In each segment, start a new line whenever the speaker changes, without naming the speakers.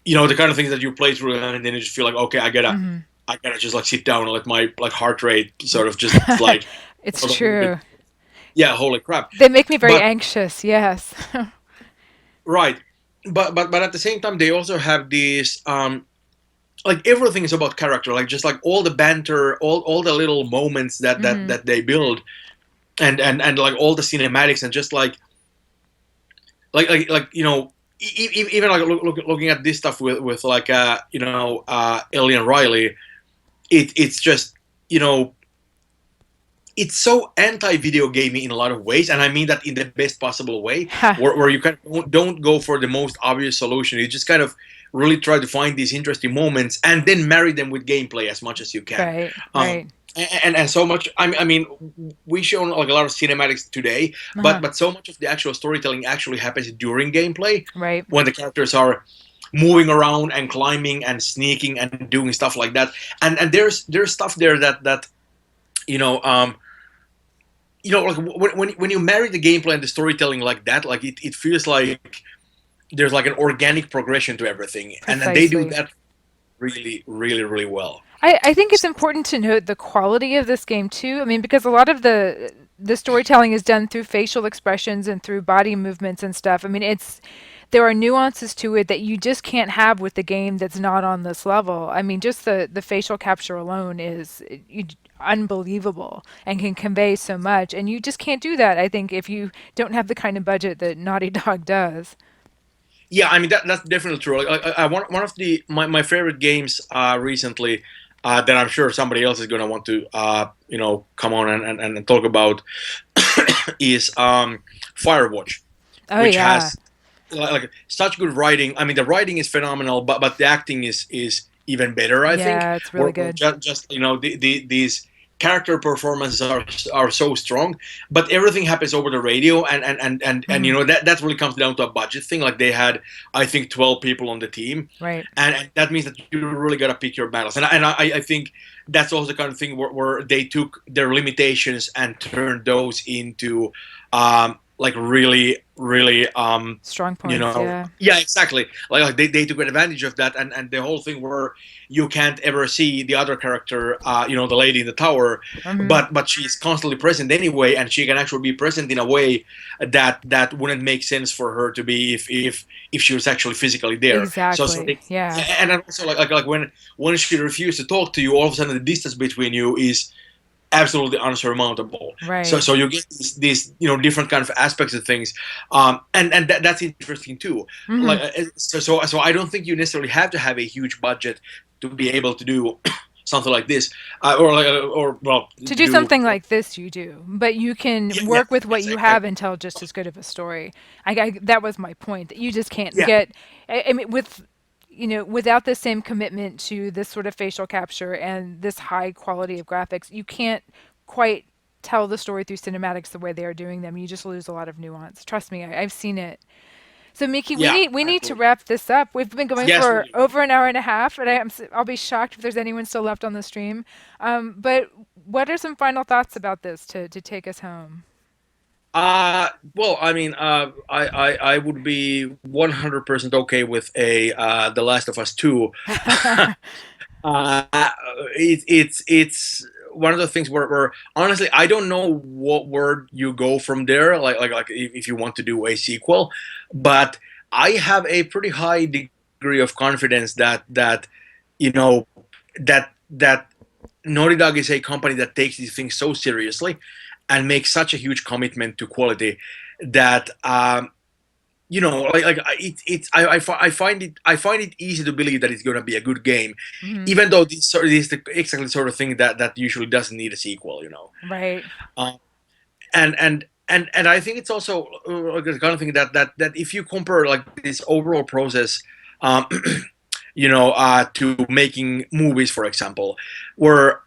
the kind of things that you play through, and then you just feel like, okay,
Hmm.
I gotta just like sit down and let my like heart rate sort of just like
It's
a little bit.
true.
Yeah, holy crap!
They make me very
But
anxious. Yes.
right, but at the same time, they also have these like everything is about character, like just like all the banter, all the little moments
Hmm.
that they build, and like all the cinematics, and just like even like looking at this stuff with like Ellie and Riley, it's just you know it's so anti-video gaming in a lot of ways, and I mean that in the best possible way,
Ha.
where you kind of don't go for the most obvious solution. You just kind of really try to find these interesting moments and then marry them with gameplay as much as you can.
Right.
um,
Right.
and so much. I mean, we shown like a lot of cinematics today,
Uh-huh.
but so much of the actual storytelling actually happens during gameplay,
Right.
when the characters are moving around and climbing and sneaking and doing stuff like that. And there's stuff there that you know um, like when you marry the gameplay and the storytelling like that, like it feels like there's like an organic progression to everything, and they do
Precisely.
that really, really, really well.
I think it's important to note the quality of this game too. I mean, because a lot of the storytelling is done through facial expressions and through body movements and stuff. I mean, it's there are nuances to it that you just can't have with the game that's not on this level. I mean, just the facial capture alone is unbelievable and can convey so much, and you just can't do that. I think if you don't have the kind of budget that Naughty Dog does.
Yeah, I mean that's definitely true. Like, one of my favorite games recently, that I'm sure somebody else is gonna want to come on and talk about is Firewatch,
Oh
which
yeah,
has like such good writing. I mean, the writing is phenomenal, but the acting is even better, I think.
yeah, it's really
Where
good.
just these character performances are so strong, but everything happens over the radio, and
Hmm.
that really comes down to a budget thing. Like they had, I think, 12 people on the team,
Right.
and that means that you really got to pick your battles. And I think that's also the kind of thing where they took their limitations and turned those into like really, really
Strong points. Yeah.
yeah, exactly. Like they took advantage of that, and the whole thing where you can't ever see the other character, the lady in the tower,
Hmm.
but she's constantly present anyway, and she can actually be present in a way that wouldn't make sense for her to be if she was actually physically there. So
Exactly.
they,
Yeah.
and also like when she refused to talk to you, all of a sudden the distance between you is absolutely unsurmountable. So
Right.
so you get these different kind of aspects of things, and that's interesting too. Like
Hmm.
so I don't think you necessarily have to have a huge budget to be able to do something like this, or well,
To
to
do
do.
something like this, you do, but you
Yeah,
can
yeah,
work with what
yes,
you
exactly.
have and tell just as good of a story. That was my point. That you just can't
Yeah,
get. I mean, without the same commitment to this sort of facial capture and this high quality of graphics, you can't quite tell the story through cinematics the way they are doing them. You just lose a lot of nuance. Trust me, I've seen it. So Miki,
yeah,
we need to
absolutely.
wrap this up. We've been going
Yes, we
for
do.
over an hour and a half, and I'll be shocked if there's anyone still left on the stream. But what are some final thoughts about this to take us home?
Well, I mean, I would be 100% okay with a The Last of Us 2. uh, it's one of the things where honestly I don't know what word you go from there. Like if you want to do a sequel, but I have a pretty high degree of confidence that you know that Naughty Dog is a company that takes these things so seriously and makes such a huge commitment to quality that I find it easy to believe that it's going to be a good game,
Hmm.
even though this is the exactly sort of thing that usually doesn't need a sequel.
Right.
uh, and I think it's also the kind of thing that if you compare like this overall process, um, to making movies, for example, where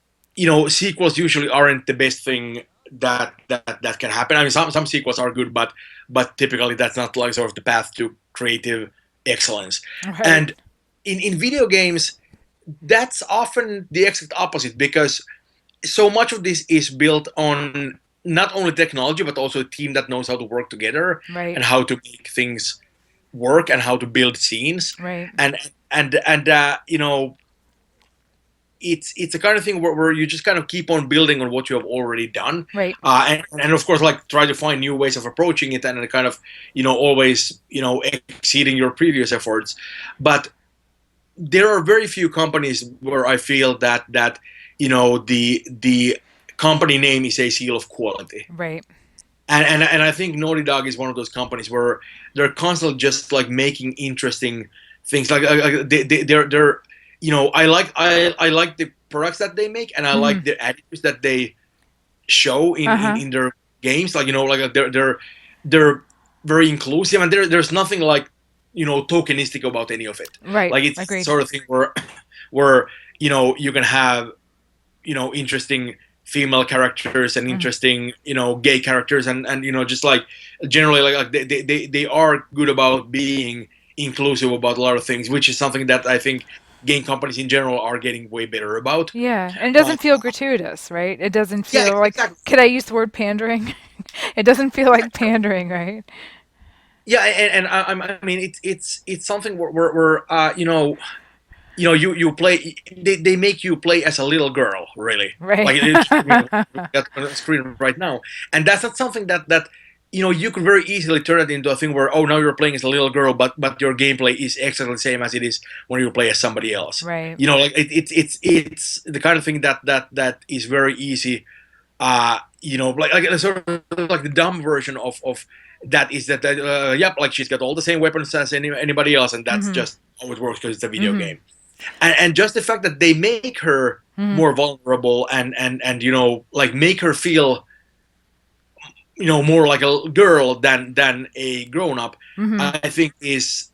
sequels usually aren't the best thing that can happen. I mean, some sequels are good, but typically that's not like sort of the path to creative excellence.
Right.
And in video games, that's often the exact opposite, because so much of this is built on not only technology but also a team that knows how to work together
Right.
and how to make things work and how to build scenes,
Right.
and you know, it's a kind of thing where you just kind of keep on building on what you have already done,
Right.
and of course like try to find new ways of approaching it, and then kind of always exceeding your previous efforts. But there are very few companies where I feel that the company name is a seal of quality.
Right.
And I think Naughty Dog is one of those companies where they're constantly just like making interesting things. Like they're I like the products that they make, and I
Hmm.
like the attitudes that they show in
Uh
in,
huh.
in their games. Like like they're very inclusive, and there's nothing like tokenistic about any of it.
Right.
Like it's the
Agreed.
sort of thing where you can have interesting female characters and
Hmm.
interesting gay characters, and just like generally like they are good about being inclusive about a lot of things, which is something that I think game companies in general are getting way better about.
Yeah, and it
uh,
doesn't feel gratuitous, right? It doesn't
yeah,
feel like.
exactly.
Could I use the word pandering? It doesn't feel like pandering, right?
Yeah, and I mean it's something where you play, they make you play as a little girl, really.
Right.
Like it's got on the screen right now, and that's not something that you could very easily turn it into a thing where, oh, now you're playing as a little girl, but your gameplay is exactly the same as it is when you play as somebody else.
Right.
Like it's the kind of thing that is very easy. Like sort of like the dumb version of that is that yep, like she's got all the same weapons as anybody else, and that's
Mm-hmm.
just how it works because it's a video
Mm-hmm.
game. And just the fact that they make her
Mm-hmm.
more vulnerable, and like make her feel more like a girl than a grown up,
Mm-hmm.
I think is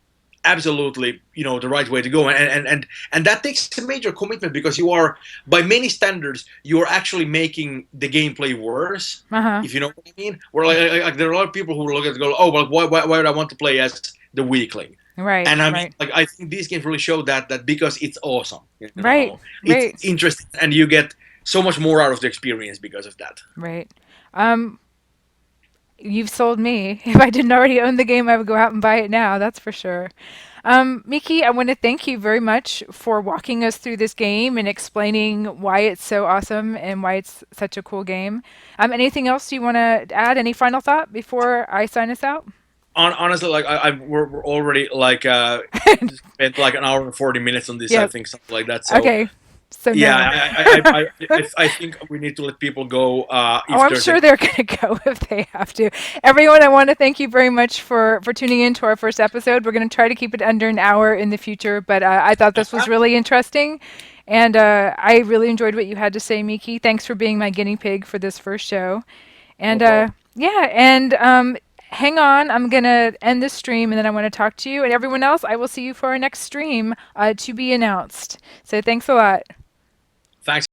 absolutely the right way to go. And that takes a major commitment, because you are, by many standards, you are actually making the gameplay worse,
Uh-huh.
if you know what I mean. Where like there are a lot of people who look at it and go, oh well, why would I want to play as the weakling?
Right.
And I mean,
Right.
like, I think these games really show that because it's awesome.
Right.
It's
Right.
interesting, and you get so much more out of the experience because of that.
Right. Um, you've sold me. If I didn't already own the game, I would go out and buy it now, that's for sure. Miki, I want to thank you very much for walking us through this game and explaining why it's so awesome and why it's such a cool game. Anything else you want to add? Any final thought before I sign us out?
Honestly, like we're already like spent like an hour and 40 minutes on this. I
Yep.
think something like that. So
Okay. So
yeah,
no.
I think we need to let people go
Oh,
if
I'm
there's
sure
any.
they're going to go if they have to. Everyone, I want to thank you very much for tuning in to our first episode. We're going to try to keep it under an hour in the future, but I thought this was really interesting, and I really enjoyed what you had to say, Miki. Thanks for being my guinea pig for this first show.
No
And
problem.
yeah, and hang on, I'm going to end this stream, and then I want to talk to you. And everyone else, I will see you for our next stream to be announced. So thanks a lot.
Thanks.